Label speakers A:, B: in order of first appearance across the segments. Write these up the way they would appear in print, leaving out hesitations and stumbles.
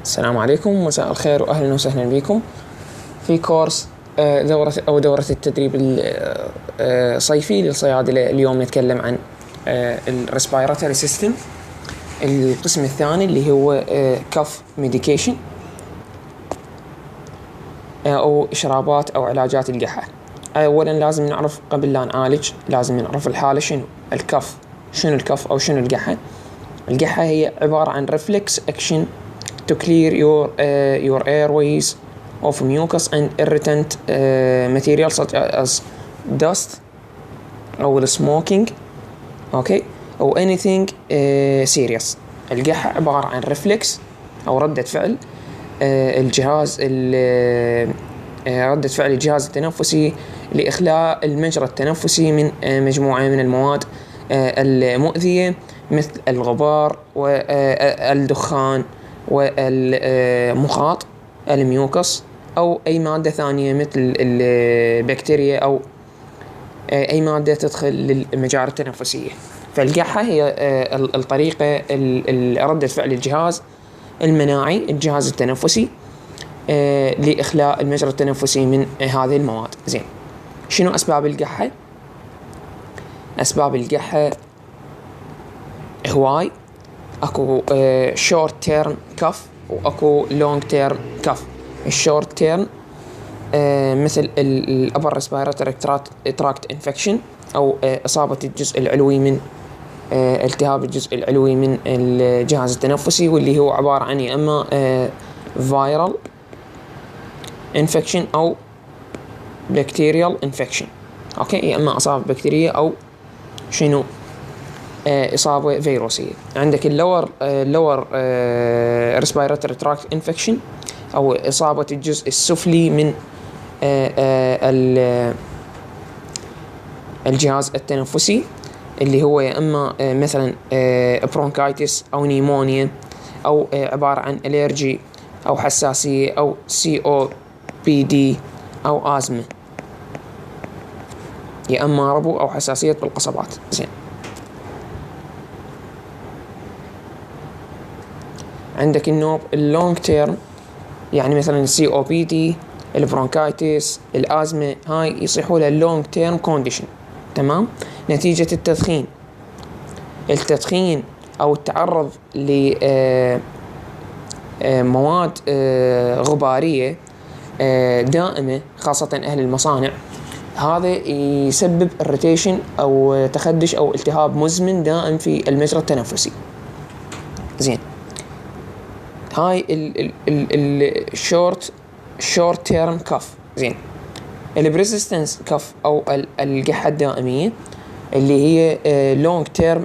A: السلام عليكم، مساء الخير وأهلا وسهلا بكم في كورس دورة التدريب الصيفي للصيادلة. اليوم نتكلم عن الريسبيراتوري سيستم، القسم الثاني اللي هو كف ميديكيشن أو إشرابات أو علاجات القحة. أولا لازم نعرف قبل لا نعالج لازم نعرف الحالة شنو الكف، شنو الكف أو شنو القحة. القحة هي عبارة عن reflex action to clear your airways of mucus and irritant materials such as dust أو smoking أو anything serious. القحة عبارة عن reflex أو ردة فعل ردة فعل الجهاز التنفسي لإخلاء المجرى التنفسي من مجموعة من المواد المؤذية مثل الغبار والدخان والمخاط الميوكس أو أي مادة ثانية مثل البكتيريا أو أي مادة تدخل للمجاري التنفسية. فالقحة هي الطريقة ردة فعل الجهاز المناعي الجهاز التنفسي لإخلاء المجرى التنفسي من هذه المواد. زين، شنو أسباب القحة؟ أسباب القحة هواي، أكو short term كف وأكو long term كف. الشورت term مثل الأبر ريسبيراتوري تراكت انفكشن أو إصابة الجزء العلوي من التهاب الجزء العلوي من الجهاز التنفسي، واللي هو عبارة عن يا إما viral infection أو bacterial infection. يا إما إصابة بكتيرية أو شنو إصابة فيروسية. عندك اللور respiratory tract infection أو إصابة الجزء السفلي من الجهاز التنفسي، اللي هو يا إما مثلا برونكايتس أو نيمونيا أو عبارة عن أليرجي أو حساسية أو COPD أو آزمة، يا إما ربو أو حساسية بالقصبات. زين، عندك النوب اللونج تيرم، يعني مثلا COPD البرونكايتس الآزمة، هاي يصيحوا لها اللونج تيرم كونديشن. تمام، نتيجة التدخين أو التعرض لمواد غبارية دائمة خاصة أهل المصانع، هذا يسبب irritation أو تخدش أو التهاب مزمن دائم في المجرى التنفسي. زين، هاي short term كف. زين، البريزيستنس كف أو القحة الدائمية اللي هي long term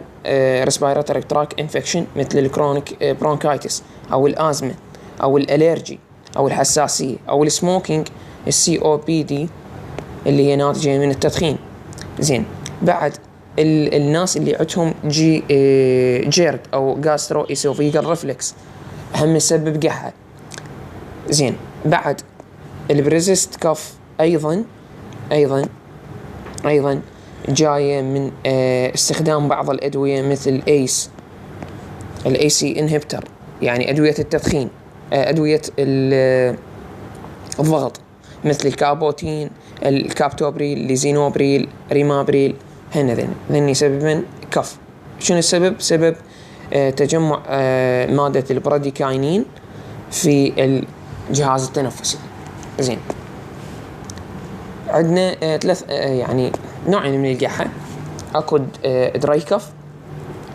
A: respiratory tract infection مثل الكرونيك برونكايتس أو الآزمة أو الأليرجي أو الحساسية أو السموكينج COPD اللي هي ناتجة من التدخين. زين، بعد الناس اللي عندهم جيرد أو جاسترو إيسوفيجال ريفلكس هم يسبب قحة. زين، بعد البريزيست كف أيضا جاية من استخدام بعض الأدوية مثل الACE inhibitor، يعني أدوية التدخين، أدوية الضغط مثل الكابوتين الكابتوبريل ليزينوبريل ريمابريل، هن يسببن كف. شنو السبب؟ سبب تجمع مادة البراديكاينين في الجهاز التنفسي. زين، عندنا ثلاث يعني نوعين من القحة. أكو دراي كف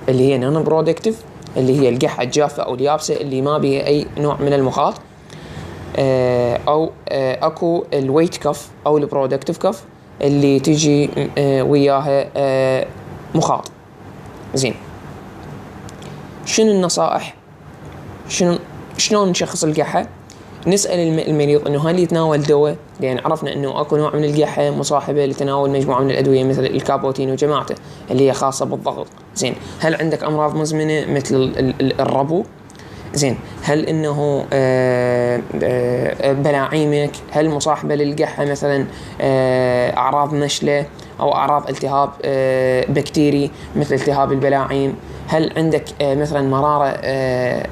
A: اللي هي نون برودكتيف، اللي هي القحة الجافة أو اليابسة اللي ما بها أي نوع من المخاط، أو أكو الويت كف أو البرودكتيف كف اللي تجي وياها مخاط. زين، شنو النصائح؟ شلون نشخص القحة؟ نسأل المريض إنه هل يتناول دواء، لأن عرفنا إنه أكو نوع من القحة مصاحبة لتناول مجموعة من الأدوية مثل الكابوتين وجماعته اللي هي خاصة بالضغط. زين، هل عندك أمراض مزمنة مثل الربو؟ زين، هل إنه بلاعيمك هل مصاحبة للقحة مثلا أعراض نشلة أو أعراض التهاب بكتيري مثل التهاب البلاعيم. هل عندك مثلا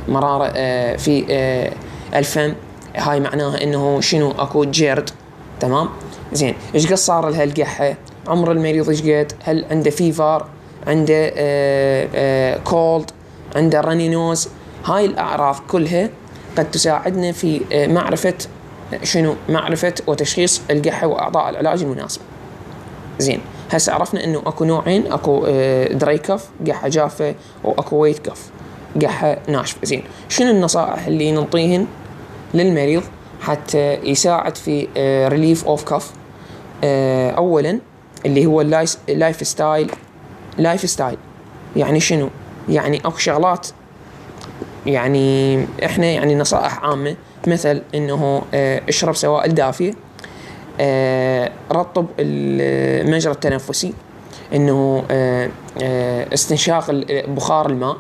A: مرارة في الفم، هاي معناها إنه شنو أكو جيرد. تمام زين. إيش قد صار لها القحة، عمر المريض إيش قد، هل عنده فيفر، عنده كولد، عنده راني نوز. هاي الأعراض كلها قد تساعدنا في معرفة وتشخيص القحة وإعطاء العلاج المناسب. زين. هسه عرفنا إنه أكو نوعين، أكو دراي كف قحة جافة، وأكو ويت كف قحة ناشفة. زين. شنو النصائح اللي نعطيهن للمريض حتى يساعد في ريليف أوف كف؟ أولا اللي هو اللايف ستايل. يعني شنو؟ يعني أكو شغلات، يعني إحنا يعني نصائح عامة، مثل إنه اشرب سوائل دافية، رطب المجرى التنفسي، إنه استنشاق بخار الماء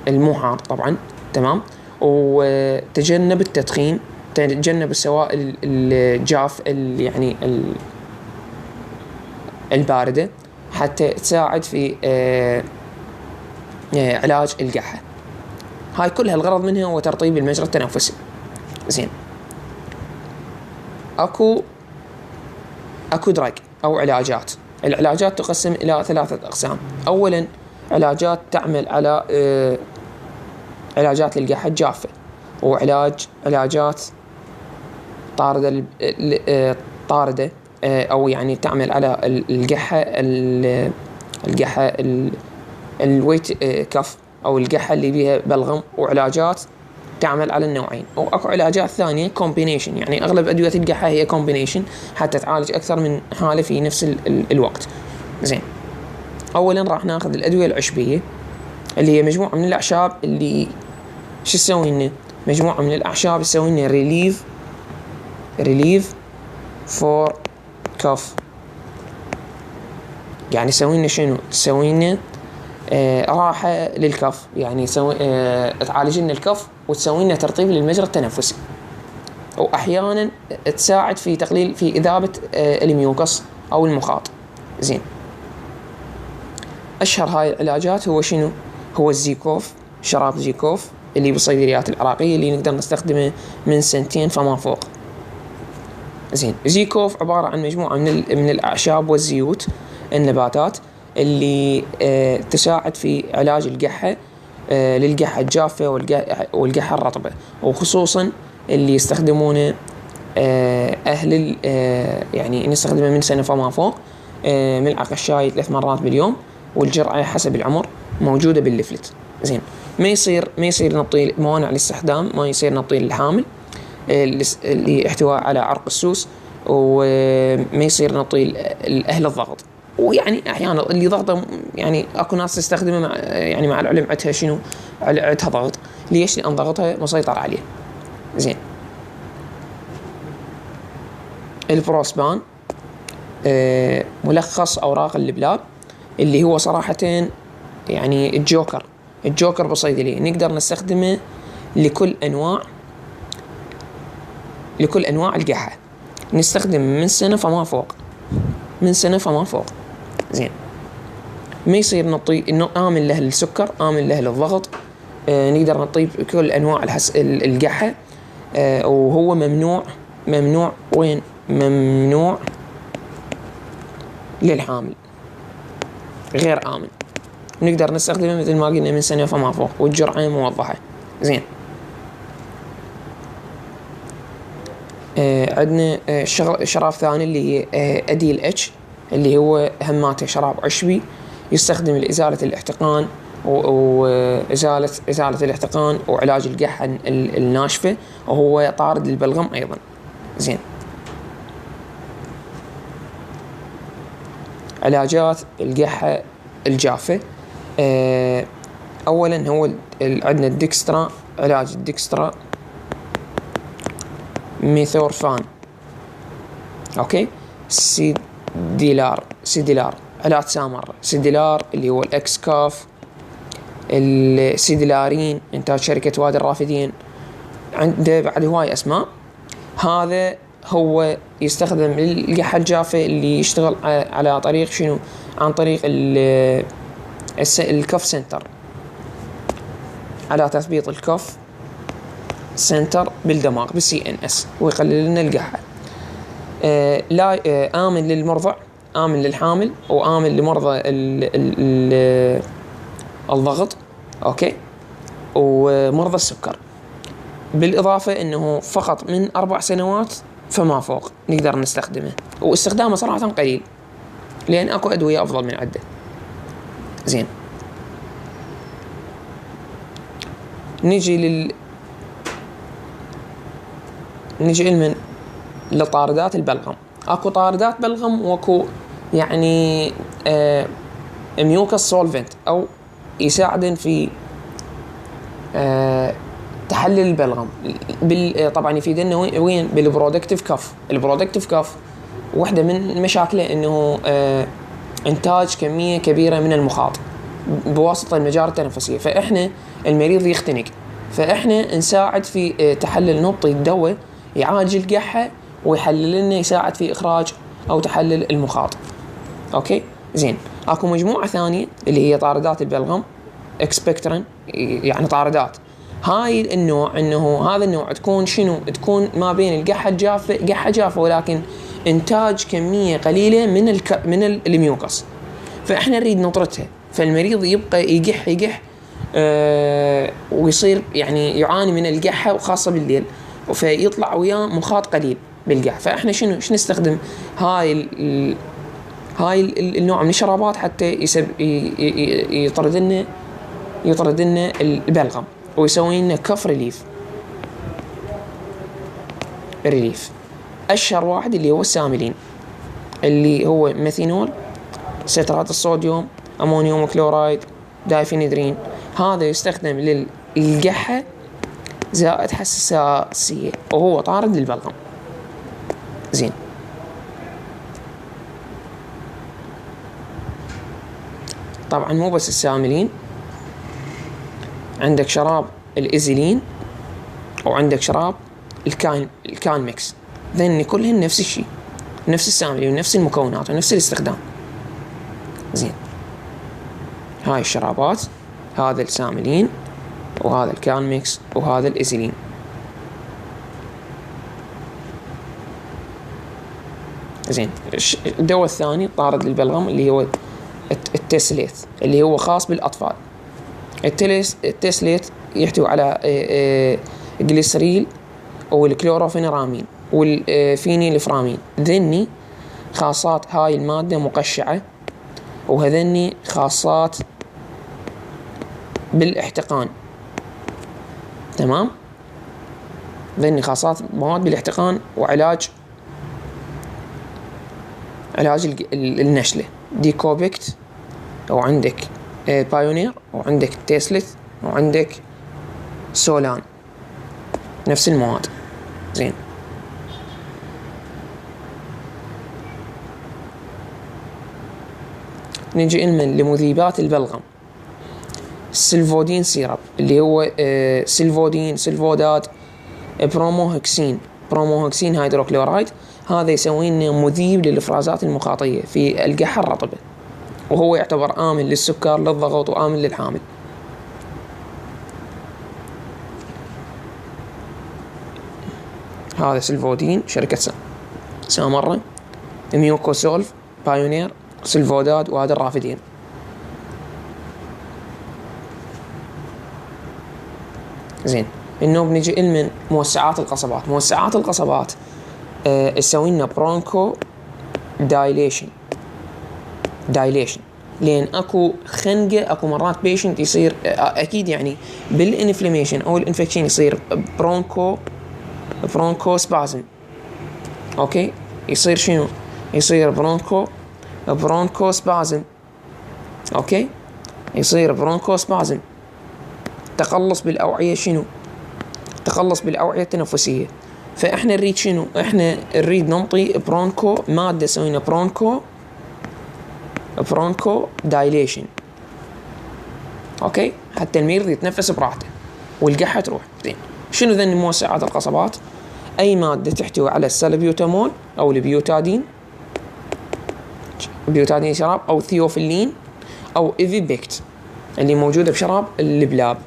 A: المو حار طبعا. تمام. وتجنب التدخين، تجنب السوائل الجاف يعني الباردة، حتى تساعد في علاج القحة. هاي كلها الغرض منها هو ترطيب المجرى التنفسي. زين. أكو دراج أو علاجات. العلاجات تقسم إلى 3 أقسام. أولا علاجات تعمل على علاجات للقحة الجافة، وعلاجات طاردة أو يعني تعمل على القحة الويت كف أو القحة اللي بيها بلغم، وعلاجات تعمل على النوعين. وأكو علاجات ثانية كومبينيشن، يعني أغلب أدوية القحة هي كومبينيشن حتى تعالج أكثر من حالة في نفس الوقت. زين. أولا راح ناخذ الأدوية العشبية اللي هي مجموعة من الأعشاب، اللي شو تسوي لنا؟ مجموعة من الأعشاب تسوي لنا ريليف فور كف. يعني تسوي لنا شنو؟ تسوي لنا راحة للكف، يعني تعالج لنا الكف وتسوي لنا ترطيب للمجرى التنفسي، وأحيانا تساعد في تقليل في إذابة الميوكس أو المخاط. زين. أشهر هاي العلاجات هو شنو؟ هو الزيكوف، شراب زيكوف اللي بالصيدليات العراقية، اللي نقدر نستخدمه من 2 فما فوق. زين. زيكوف عبارة عن مجموعة من الأعشاب والزيوت النباتات اللي تساعد في علاج القحة، للقحة الجافة والقحة الرطبة، وخصوصا اللي يستخدمونه أهل يعني نستخدمه من 1 فما فوق. ملعقة الشاي 3 مرات باليوم، والجرعة حسب العمر موجودة بالليفلت. زين. ما يصير نعطي موانع الاستخدام، ما يصير نعطي الحامل اللي احتواء على عرق السوس، وما يصير نعطي أهل الضغط. ويعني أحيانا اللي ضغطه، يعني أكو ناس تستخدمه مع العلم عندها شنو، عندها ضغط. ليش؟ لأن ضغطها مسيطر عليه. زين. البروسبان ملخص أوراق اللبلاب، اللي هو صراحة يعني الجوكر بالصيدلية، نقدر نستخدمه لكل أنواع القحة. نستخدم من 1 فما فوق. زين. ما يصير نعطي إنه آمن له السكر، آمن له الضغط. نقدر نعطي كل أنواع القحة. وهو ممنوع وين؟ ممنوع للحامل، غير آمن. نقدر نستخدمه مثل ما قلنا من 1 فما فوق، والجرعة موضحة. زين. عندنا شراب ثاني اللي هي أديل اتش، اللي هو هماته شراب عشبي، يستخدم لإزالة الاحتقان وإزالة الاحتقان وعلاج القحة الناشفة، وهو طارد للبلغم أيضا. زين. علاجات القحة الجافة. أولا هو عندنا الدكسترا، علاج الدكسترا ميثورفان. أوكي. سيديلار علاج سامر. سيديلار اللي هو الإكس كاف. السيديلارين إنتاج شركة وادي الرافدين، عنده بعد هواي أسماء. هذا هو يستخدم للقحة الجافة اللي يشتغل على طريق شنو؟ عن طريق الكف سنتر، على تثبيط الكف سنتر بالدماغ بالCNS، ويقلل لنا القحة. لا آمن للمرضع، آمن للحامل، وآمن لمرضى الضغط، أوكي، ومرضى السكر. بالإضافة أنه فقط من 4 سنوات فما فوق نقدر نستخدمه، واستخدامه صراحة قليل لأن أكو أدوية أفضل من عده. زين، نجي من لطاردات البلغم. أكو طاردات بلغم واكو يعني ميوكس سولفنت أو يساعدن في تحلل البلغم. طبعا يفيدنا وين؟ بالبرودكتيف كف. البرودكتيف كف واحدة من مشاكله انه انتاج كمية كبيرة من المخاط بواسطة المجاري التنفسية، فاحنا المريض يختنق، فاحنا نساعد في تحلل، نعطي الدواء يعالج القحة ويحلل لنا، يساعد في اخراج او تحلل المخاط. اوكي زين. اكو مجموعة ثانية اللي هي طاردات البلغم اكسبكترن، يعني طاردات هاي النوع، انه هذا النوع تكون شنو؟ تكون ما بين القحة الجافة، قحة جافة ولكن انتاج كمية قليلة من الميوكس، فاحنا نريد نطردها، فالمريض يبقى يقح ويصير يعني يعاني من القحة وخاصة بالليل، فيطلع وياه مخاط قليل بالقحة. فاحنا شنو نستخدم هاي النوع من الشرابات حتى يطرد لنا البلغم ويسوي لنا كف ريليف. اشهر واحد اللي هو الساملين، اللي هو ميثينول، سترات الصوديوم، امونيوم كلورايد، دايفينيدرين. هذا يستخدم للقحة زائد حساسية، وهو طارد للبلغم. زين، طبعا مو بس الساملين، عندك شراب الإزيلين، وعندك شراب الكان ميكس، ذن كلهن نفس الشيء، نفس الساملين ونفس المكونات ونفس الاستخدام. زين، هاي الشرابات، هذا الساملين وهذا الكان ميكس وهذا الإزيلين. زين، الدواء الثاني طارد للبلغم اللي هو التسليث، اللي هو خاص بالأطفال. التسليث يحتوي على جليسريل والكلوروفينرامين والفينيلفرامين. ذني خاصات هاي المادة مقشعة، وهذني خاصات بالاحتقان. تمام، ذني خاصات مواد بالاحتقان وعلاج النشلة. ديكوبكت، وعندك بايونير، وعندك تيسليث، وعندك سولان، نفس المواد. زين، نجي لمذيبات البلغم. السلفودين سيرب، اللي هو سلفودين، سلفودات، بروموهكسين هيدروكلورايد. هذا يسوي لنا مذيب للإفرازات المخاطية في القحة الرطبة، وهو يعتبر آمن للسكر، للضغط، وآمن للحامل. هذا سلفودين شركة سامرة، ميوكوسولف، بايونير، سلفوداد، وهذا الرافدين. زين، إنه بنجي من موسعات القصبات. يسوي لنا برونكو دايليشن، لأن أكو خنقة، أكو مرات بيشنت يصير أكيد يعني بالإنفلاميشن أو الإنفكشن يصير برونكو سبازم. أوكي، يصير شنو؟ يصير برونكو سبازم. أوكي، يصير برونكو سبازم، تقلص بالأوعية. شنو؟ تقلص بالأوعية التنفسية. فإحنا نريد شنو؟ إحنا نريد ننطي برونكو مادة سوينا برونكو دايليشن. أوكي، حتى المريض يتنفس براحته والقحة تروح. زين، شنو ذن موسعات القصبات؟ أي مادة تحتوي على السلبيوتامول أو البيوتادين، بيوتادين شراب، أو ثيوفيلين أو إيفيبكت اللي موجودة بشراب البلاب،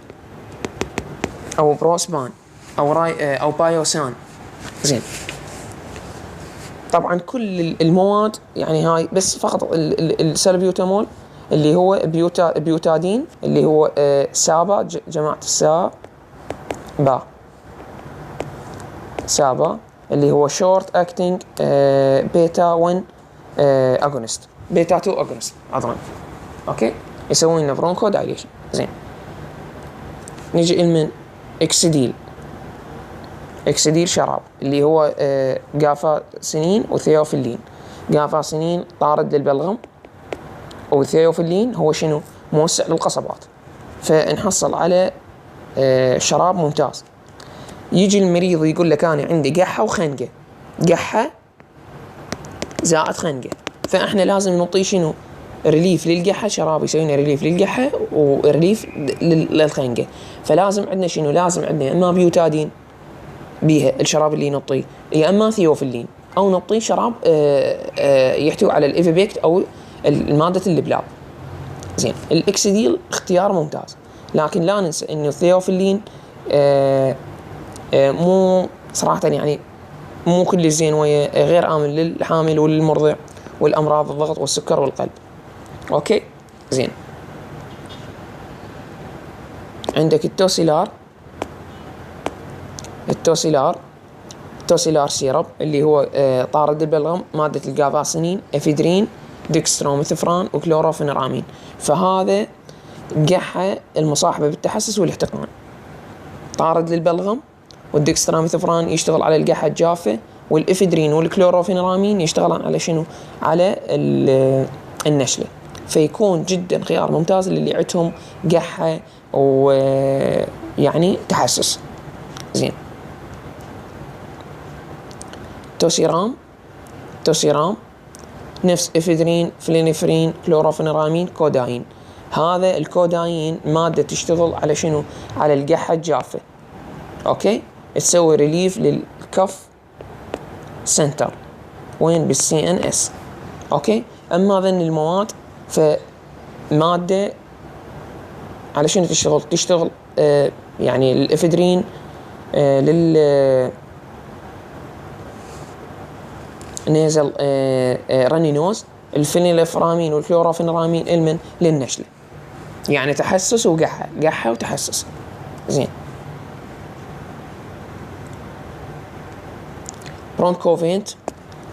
A: أو بروسبان أو بايوسان. زين، طبعا كل المواد يعني هاي بس فقط السلبيوتامول اللي هو بيوتادين اللي هو سابا، جماعة سابا اللي هو شورت اكتنج بيتا 1 اغونست، بيتا 2 اغونست عذرا. اوكي، يسوون لنا برونكو دايليشن. زين، نيجي من اكسديل شراب اللي هو جافاسينين وثيوفيلين. جافاسينين طارد للبلغم، وثيوفيلين هو شنو؟ موسع للقصبات. فنحصل على شراب ممتاز. يجي المريض يقول لك أنا عندي قحة وخنقة، قحة زائد خنقة، فإحنا لازم نعطيه شنو؟ ريليف للقحة، شراب يسوينا ريليف للقحة وريليف للخنقة. فلازم عندنا شنو؟ لازم عندنا إما بيوتادين بيها الشراب اللي نعطيه، يا إما ثيوفيلين، أو نعطيه شراب يحتوي على الإيفيبكت أو المادة اللبلاب. زين، الإكسديل اختيار ممتاز، لكن لا ننسى إنه الثيوفيلين مو صراحة يعني مو كل زين ويا، غير آمن للحامل وللمرضع والأمراض الضغط والسكر والقلب. أوكي، زين. عندك التوسيلار سيرب اللي هو طارد البلغم، مادة الجافاسينين، افيدرين، ديكستروميثوفران وكلوروفينرامين. فهذا قحة المصاحبة بالتحسس والاحتقان، طارد للبلغم، والديكستروميثوفران يشتغل على القحة الجافة، والإفيدرين والكلوروفينرامين يشتغلون على شنو؟ على النشلة. فيكون جدا خيار ممتاز للي عندهم قحة ويعني تحسس. زين، توسيرام نفس إفيدرين، فلينيفرين، كلوروفينرامين، كوداين. هذا الكوداين مادة تشتغل على شنو؟ على القحة الجافة. أوكي، تسوي ريليف للكف سنتر، وين؟ بالCNS. أوكي، أما ذن المواد فمادة على شنو تشتغل يعني الإفيدرين نيزل رانينوز، الفينيلفرامين والكلوروفينرامين المن للنشلة، يعني تحسس وقحة وتحسس. زين،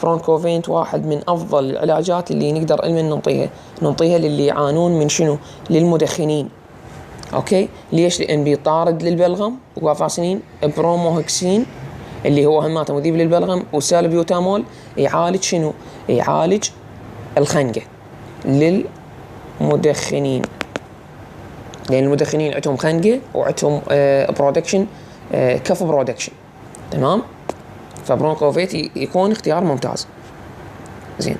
A: برونكوفينت واحد من أفضل العلاجات اللي نقدر ننطيها للي يعانون من شنو؟ للمدخنين. أوكي، ليش؟ لأن بيطارد للبلغم، وجافاسينين، بروموهكسين اللي هو هماته مذيب للبلغم، وسالبيوتامول يعالج شنو؟ يعالج الخنقة للمدخنين، لأن المدخنين عندهم خنقة وعندهم برودكشن، كف برودكشن. تمام، فبرونكوفيت يكون اختيار ممتاز. زين،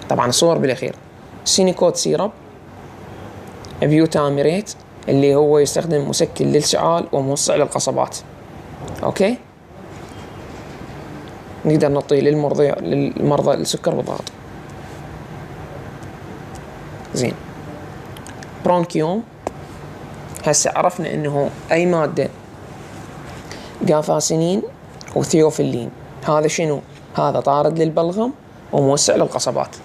A: طبعا الصور بالأخير. سينيكوت سيرب، بيوتاميريت اللي هو يستخدم مسكن للسعال وموسع للقصبات. أوكي، نقدر نعطيه للمرضى السكر والضغط. زين، برونكيوم. هسه عرفنا إنه أي مادة جافاسينين وثيوفيلين، هذا شنو؟ هذا طارد للبلغم وموسع للقصبات.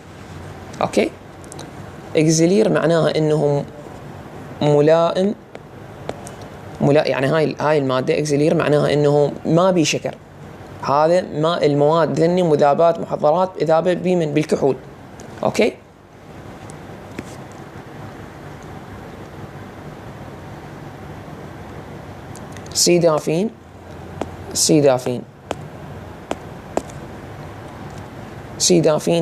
A: أوكي، إكزيلير معناها إنه ملائم، يعني هاي المادة إكزيلير معناها إنه ما بي شكر. هذا ما المواد ذني مذابات محضرات إذابة بمن بالكحول. أوكي، سيدافين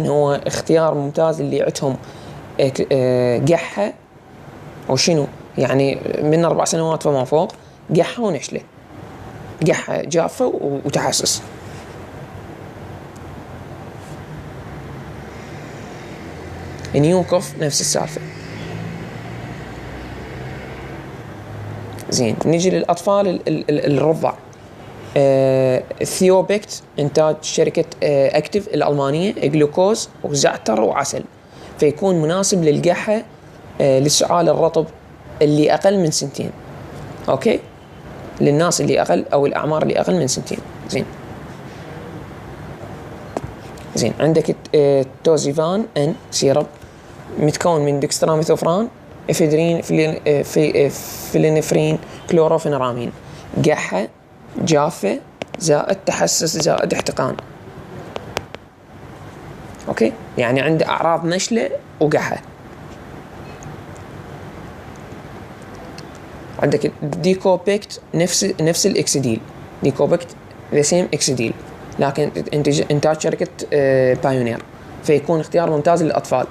A: هو اختيار ممتاز اللي عندهم قحة وشنو يعني من 4 سنوات فما فوق، قحة ونشلة، قحة جافة وتحسس. نيوكوف نفس السالفة. زين، نيجي للأطفال الرضع. ثيوبكت إنتاج شركة أكتيف الألمانية، جلوكوز وزعتر وعسل، فيكون مناسب للقحة للسعال الرطب اللي أقل من 2 سنين. أوكي، للناس اللي أقل أو الأعمار اللي أقل من 2 سنين. زين عندك توزيفان ان سيرب متكون من دكستراميثوفران، افيدرين، فلينفرين، كلوروفينرامين، قحة جافة زائد تحسس زائد احتقان. اوكي، يعني عنده اعراض نشلة وقحة. عندك ديكوبيكت نفس الاكسديل، ديكوبيكت ذا سيم اكسديل لكن انتاج شركة بايونير، فيكون اختيار ممتاز للأطفال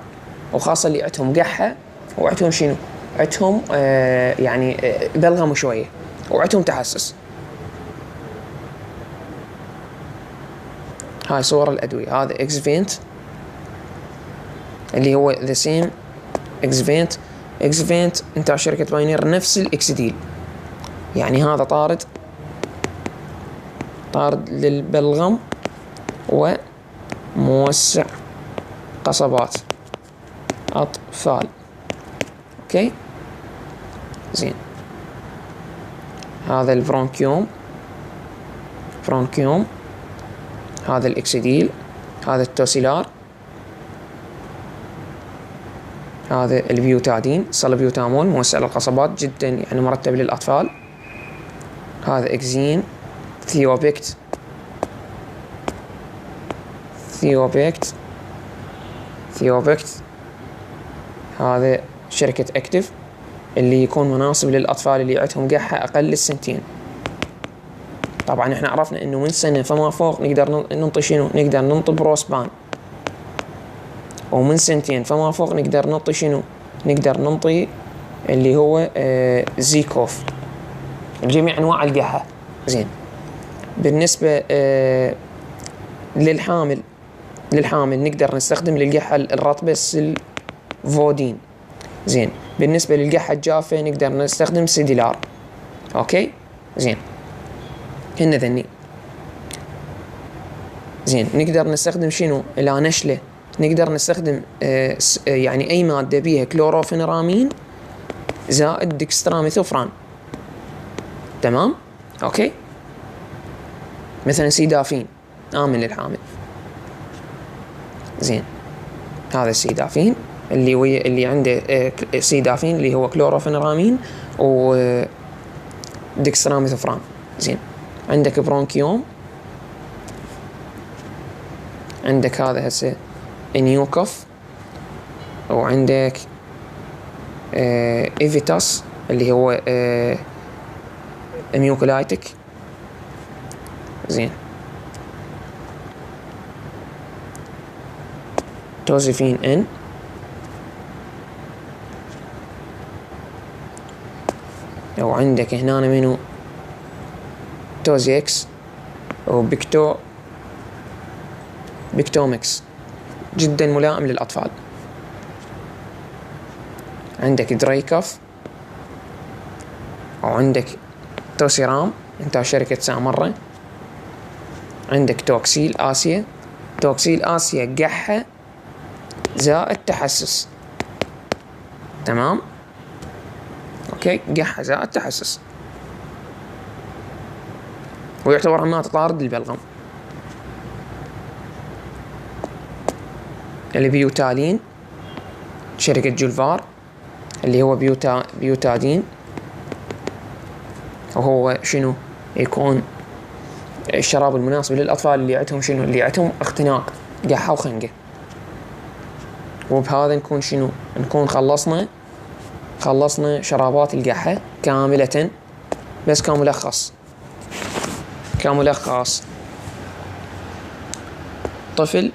A: وخاصة اللي عندهم قحة وعندهم شنو، عندهم يعني بلغم شوية وعندهم تحسس. هاي صور الأدوية. هذا اكسفينت اللي هو ذا سيم اكسفينت انتاج شركة بايونير نفس الاكسديل، يعني هذا طارد للبلغم وموسع قصبات أطفال. أوكي زين. هذا البرونكيوم، هذا الإكسديل، هذا التوسيلار، هذا البيوتادين صلبيوتامول موسع للقصبات جدا يعني مرتب للأطفال. هذا إكزين، ثيوبكت هذا شركة أكتيف اللي يكون مناسب للأطفال اللي عندهم قحة أقل 2 سنين. طبعا احنا عرفنا انه من 1 سنة فما فوق نقدر ننطي شنو، نقدر ننطي بروسبان، ومن 2 سنين فما فوق نقدر ننطي شنو، نقدر ننطي اللي هو زيكوف، جميع انواع القحة. زين بالنسبة للحامل نقدر نستخدم للقحة الرطبة سلفودين. زين بالنسبة للقحة الجافة نقدر نستخدم سيديلار. اوكي زين هن ذني. زين نقدر نستخدم شنو لا نشلة، نقدر نستخدم يعني اي مادة بيها كلوروفينرامين زائد دكستراميثوفران. تمام اوكي، مثلا سيدافين آمن للحامل. زين هذا السيدافين اللي عنده سيدافين اللي هو كلوروفينرامين و دكستراميثوفران. زين عندك برونكيوم، عندك هذا هسه انيوكوف، وعندك ايفيتاس اللي هو اميوكولايتك. زين توزيفين ان، وعندك هنا منو توزيكس بيكتومكس جدا ملائم للأطفال. عندك درايكوف، وعندك توسيرام انتاج شركة سامرة. عندك توكسيل آسيا قحة زائد تحسس. تمام اوكي، قحة زائد تحسس، ويعتبر عمات طارد للبلغم. البيوتالين شركة جولفار اللي هو بيوتادين، وهو شنو يكون الشراب المناسب للأطفال اللي عندهم شنو، اللي عندهم اختناق قحة وخنقة. وبهذا نكون شنو، نكون خلصنا شرابات القحة كاملة. بس كملخص طفل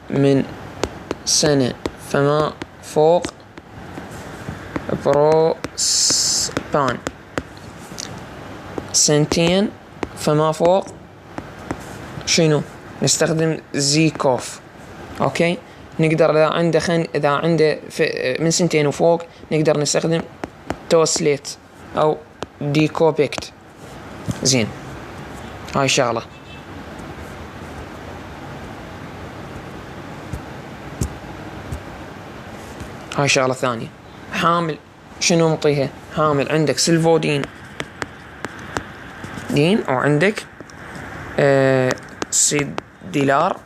A: من 1 سنة فما فوق بروسبان، 2 فما فوق شنو نستخدم زيكوف. اوكي نقدر اذا عنده من 2 وفوق نقدر نستخدم توسليت او ديكوبكت. زين، هاي شغلة. هاي شغلة ثانية. حامل شنو نعطيها؟ حامل عندك سلفودين او عندك سيديلار.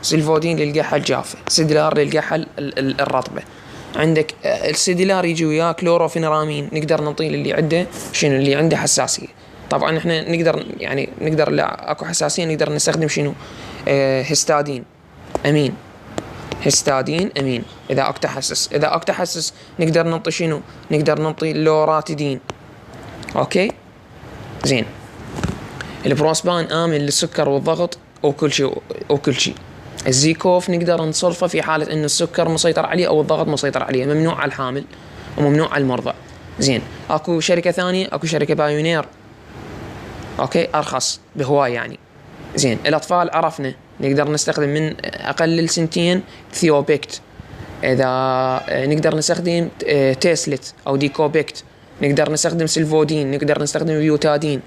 A: سلفودين للقحة الجافة، سيديلار للقحة الرطبة. عندك السيديلار يجي وياه كلوروفينرامين، نقدر نعطيه اللي عنده شنو، اللي عنده حساسية. طبعا احنا نقدر لا اكو حساسية نقدر نستخدم شنو، هستادين امين. هستادين امين اذا اكو تحسس نقدر نعطي شنو، نقدر نعطي لوراتيدين. اوكي زين. البروسبان آمن للسكر والضغط وكل شيء. الزيكوف نقدر نصرفه في حالة إنه السكر مسيطر عليه أو الضغط مسيطر عليه، ممنوع على الحامل وممنوع على المرضع. زين، أكو شركة ثانية، أكو شركة بايونير، أوكي، أرخص بهواي يعني. زين، الأطفال عرفنا نقدر نستخدم من أقل السنتين ثيوبكت. إذا نقدر نستخدم تيسلت أو ديكوبكت، نقدر نستخدم سلفودين، نقدر نستخدم بيوتادين.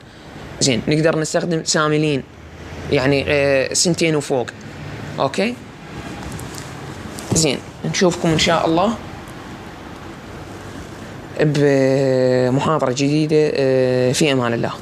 A: زين، نقدر نستخدم ساملين يعني سنتين وفوق. اوكي زين، نشوفكم ان شاء الله بمحاضرة جديدة. في امان الله.